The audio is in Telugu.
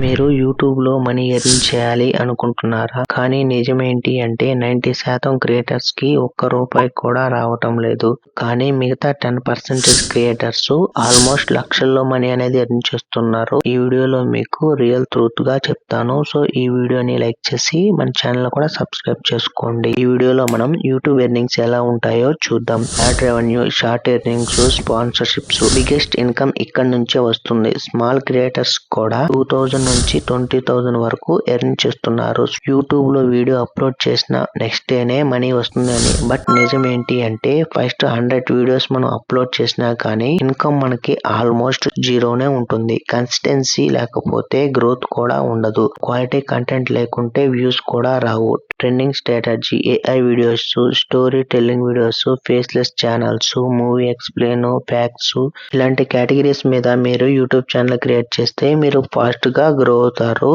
మీరు యూట్యూబ్‌లో మనీ ఎర్న్ చేయాలి అనుకుంటున్నారా? కానీ నిజమేంటి అంటే 90% క్రియేటర్స్‌కి ఒక్క రూపాయి కూడా రావటం లేదు. కానీ మిగతా 10% క్రియేటర్స్ ఆల్మోస్ట్ లక్షల్లో మనీ అనేది ఎర్న్ చేస్తున్నారు. ఈ వీడియోలో మీకు రియల్ ట్రూత్‌గా చెప్తాను. సో ఈ వీడియోని లైక్ చేసి మన ఛానల్ కూడా సబ్స్క్రైబ్ చేసుకోండి. ఈ వీడియోలో మనం యూట్యూబ్ ఎర్నింగ్స్ ఎలా ఉంటాయో చూద్దాం. Add revenue, short earnings, sponsorships, biggest income ఇక్కడ నుంచే వస్తుంది. స్మాల్ క్రియేటర్స్ కూడా 2000 నుంచి 20,000 వరకు ఎర్న్ చేస్తున్నారు. యూట్యూబ్ లో వీడియో అప్లోడ్ చేసిన నెక్స్ట్ డేనే మనీ వస్తుందని. బట్ నిజం ఏంటి అంటే ఫస్ట్ 100 వీడియోస్ మనం అప్లోడ్ చేసినా కానీ ఇన్కమ్ మనకి ఆల్మోస్ట్ జీరోనే ఉంటుంది. కన్సిస్టెన్సీ లేకపోతే గ్రోత్ కూడా ఉండదు. క్వాలిటీ కంటెంట్ లేకుంటే వ్యూస్ కూడా రావు. Trending strategy, AI videos, story telling videos, faceless channels, movie explain, facts ఇలాంటి కేటగిరీస్ మీద మీరు యూట్యూబ్ ఛానల్ క్రియేట్ చేస్తే మీరు ఫాస్ట్ గా గ్రో అవుతారు.